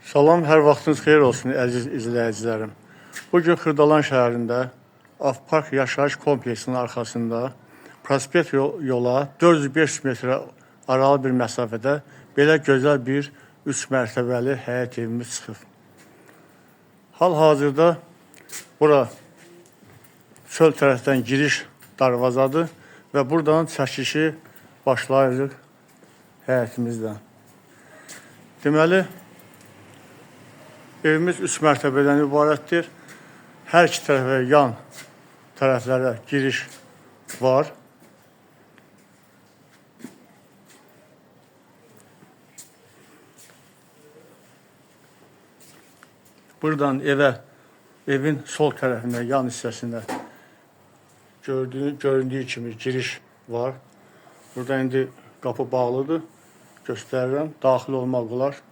Salam, hər vaxtınız xeyir olsun, əziz izləyicilərim. Bugün Xırdalan şəhərində Avpark yaşayış kompleksinin arxasında prospekt yola 405 metrə aralı bir məsafədə belə gözəl bir 3 mərtəbəli həyət evimiz çıxıb. Hal-hazırda bura çöl tərəfdən giriş darvazadır və buradan çəkişi başlayırıq həyətimizdən. Deməli, evimiz 3 mərtəbədən ibarətdir. Hər iki tərəfə, yan tərəflərə giriş var. Buradan evin sol tərəfində, yan hissəsində göründüyü kimi giriş var. Burada indi qapı bağlıdır. Göstərirəm. Daxil olmaq olar.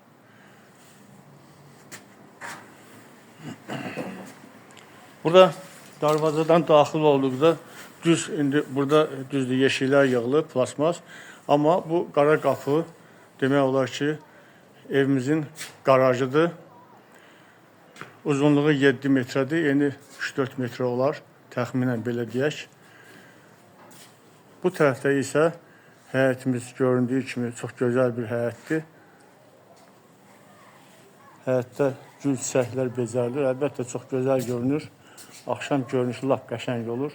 Burada darvazadan daxil olduqda indi burada düzdür yeşiklər yığılıb, plasmas. Amma bu qara qapı demək olar ki, evimizin qarajıdır. Uzunluğu 7 metrədir, eni 3-4 metrə olar, təxminən belə deyək. Bu tərəfdə isə həyətimiz göründüyü kimi çox gözəl bir həyətdir. Həyətdə gül çiçəklər becərilir, əlbəttə çox gözəl görünür. Axşam görünüşü lap qəşəng olur.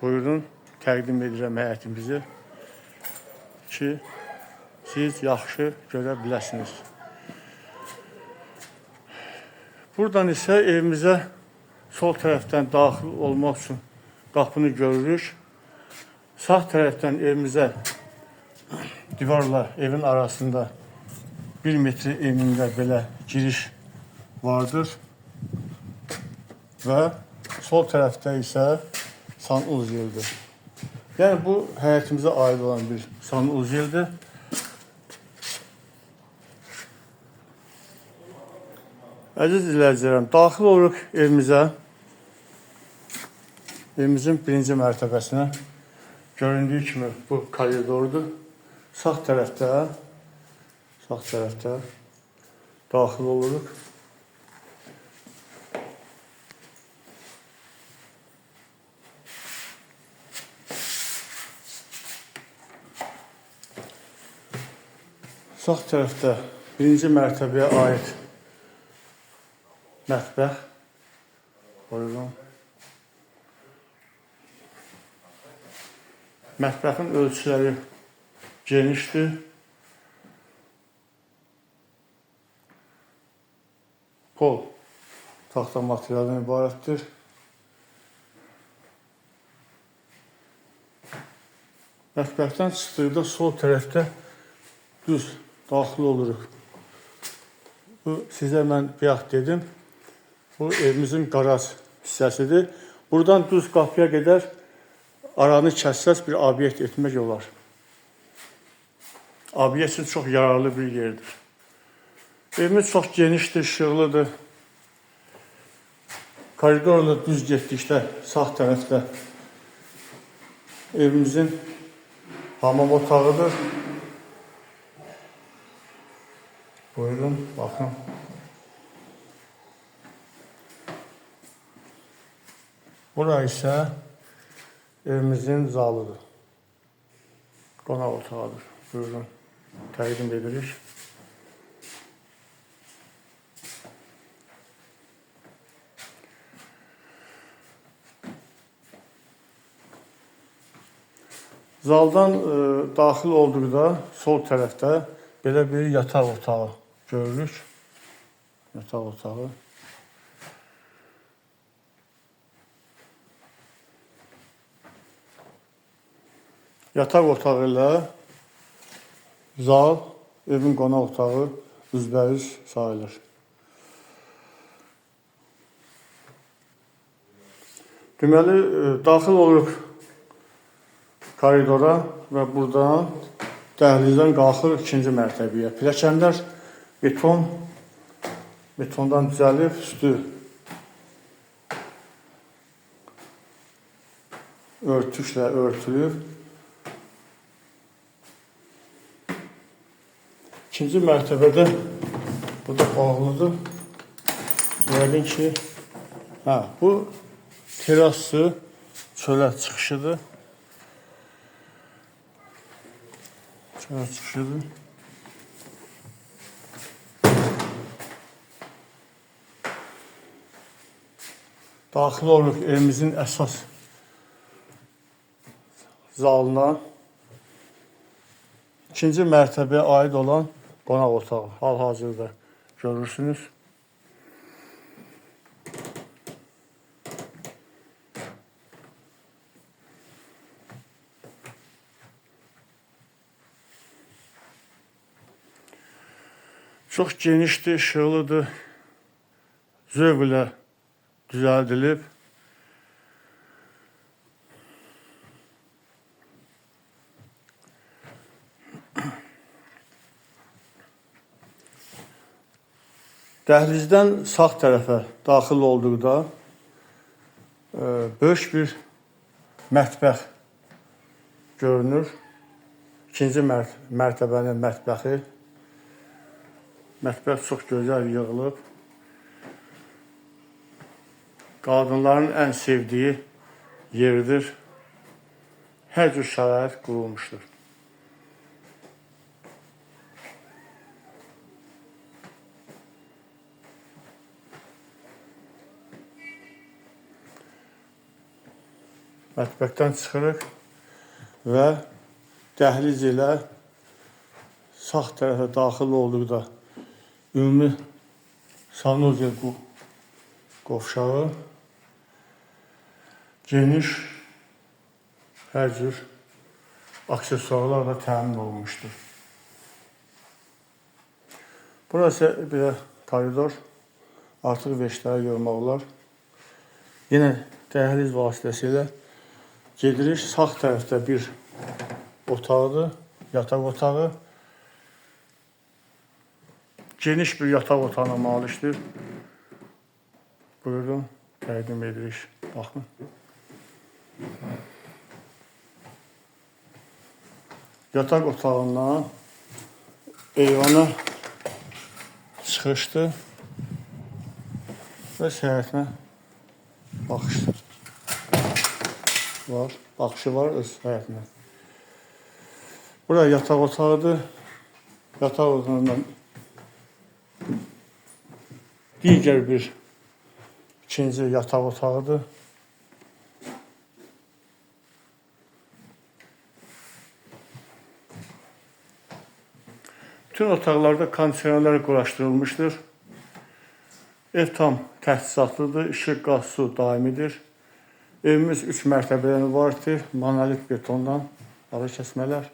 Buyurun, təqdim edirəm həyətimizi ki, siz yaxşı görə biləsiniz. Buradan isə evimizə sol tərəfdən daxil olmaq üçün qapını görürük. Sağ tərəfdən evimizə divarla evin arasında 1 metr enində belə giriş vardır və sol tərəfdə isə sanuz yerdir. Yəni bu həyətimizə aid olan bir sanuz yerdir. Əziz izləyicilərim, daxil oluruq evimizə. Evimizin birinci mərtəbəsinə göründüyü kimi bu koridordur. Sağ tərəfdə daxil oluruq. Sağ tərəfdə birinci mərtəbəyə aid mətbəx. Buyurun. Mətbəxin ölçüləri genişdir. Pol taxta materialından ibarətdir. Mətbəxdən çıxdıqda sol tərəfdə düz daxil oluruq. Bu sizə mən bayaq dedim. Bu evimizin qaraj hissəsidir. Buradan düz qapıya qədər aranı kəssəz bir obyekt etmək olar. Obyekt üçün çox yararlı bir yerdir. Evimiz çox genişdir, işıqlıdır. Koridorla düz getdikdə sağ tərəfdə evimizin hamam otağıdır. Buyurun, baxın. Bura isə evimizin zalıdır. Qonaq otağıdır. Buyurun, təqdim edirik. Zaldan daxil olduqda sol tərəfdə belə bir yataq otağı görürük. Yataq otağı. Yataq otağı ilə zal, evin qonaq otağı üzbəüz sayılır. Deməli, daxil oluruq koridora və buradan dəhlizdən qalxır ikinci mərtəbəyə. Pilləkənlər betondan düzəlib, üstü örtüklə örtülüb. İkinci mərtəbədə burada bağlıdır. Yəqin ki, bu terası çölə çıxışıdır. Çölə çıxışıdır. Daxil oluruq evimizin əsas zalına. İkinci mərtəbəyə aid olan qonaq otağı hal-hazırda görürsünüz. Çox genişdir, işıqlıdır, zövq ilə düzəldilib. Dəhlizdən sağ tərəfə daxil olduqda böyük bir mətbəx görünür. İkinci mərtəbənin mətbəxi. Mətbəx çox gözəl yığılıb. Qadınların ən sevdiyi yerdir. Hər cür şərait qurulmuşdur. Mətbəxdən çıxırıq və dəhliz ilə sağ tərəfə daxil olduqda ümumi sanuzel qovşağı geniş hər cür aksesuarlarla təmin olunmuşdur. Burası bir koridor. Artıq veşləri görmək olar. Yenə dəhliz vasitəsilə gedirik. Sağ tərəfdə bir otaqdır, yataq otağı. Geniş bir yataq otağına malikdir. Buyurun, təqdim edirik. Baxın. Yataq otağından eyvana çıxışdır və səyahətinə baxışdır. Baxışı var öz həyətinə. Bura yataq otağıdır. Yataq otağından digər bir ikinci yataq otağıdır. Bütün otaqlarda kondisionerlər quraşdırılmışdır. Ev tam təchizatlıdır. İşıq, qaz, su daimidir. Evimiz 3 mərtəbədən vardır. Monolit betondan ara kəsmələr.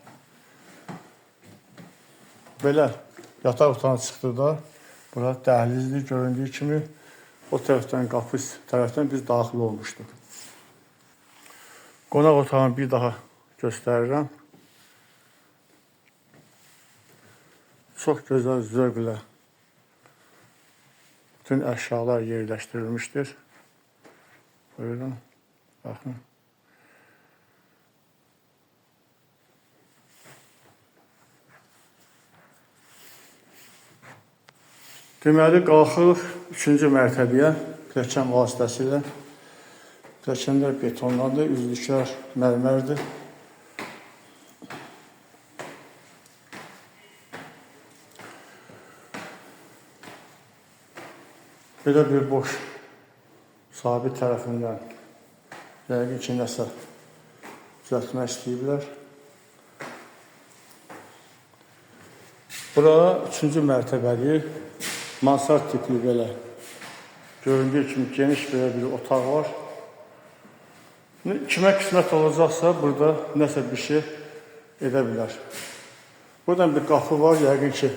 Belə yataq otağına çıxdıqda bura dəhlizdir. Göründüyü kimi o tərəfdən, qapı tərəfdən biz daxil olmuşduq. Qonaq otağını bir daha göstərirəm. Çox gözəl zövqlə bütün əşyalar yerləşdirilmişdir. Buyurun, baxın. Deməli, qalxırıq 3-cü mərtəbəyə pilləkən vasitəsilə. Pilləkənlər betonlandır, üzlüklər mərmərdir. Belə bir boş sabit tərəfindən yəqin ki, nəsə düzəltmək istəyiblər. Bura 3-cü mərtəbəli mansard tipli belə göründüyü kimi geniş belə bir otaq var. Kimə qismət olacaqsa burada nəsə bir şey edə bilər. Buradan bir qapı var, yəqin ki,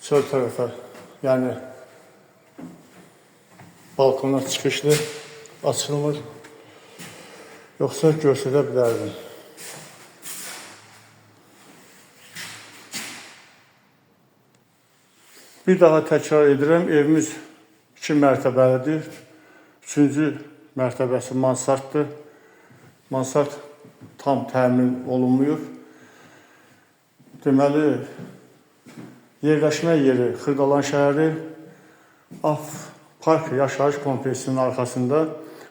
çöl tərəfə, yəni balkona çıxışlı açılmır. Yoxsa göstərə bilərdim. Bir daha təkrar edirəm, evimiz 2 mərtəbəlidir. 3-cü mərtəbəsi mansarddır. Mansard tam təmin olunmuyub. Deməli, Yerləşmə yeri Xırdalan şəhəri, Af Park yaşayış kompleksinin arxasında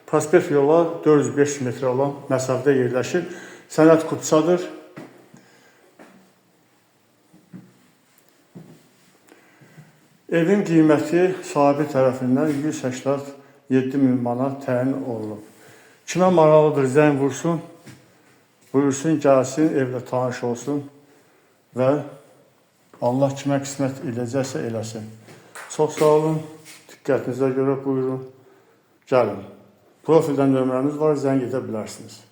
prospekt yola 400-500 metrə olan məsafədə yerləşir. Sənət Kupçadır. Evin qiyməti sahibi tərəfindən 187 min manat təyin olunub. Kimə maraqlıdır, zəng vursun, buyursun, gəlsin, evlə tanış olsun və Allah kimə qismət eləcəksə eləsin. Çox sağ olun, diqqətinizə görə buyurun, gəlin. Profildən nömrəmiz var, zəng edə bilərsiniz.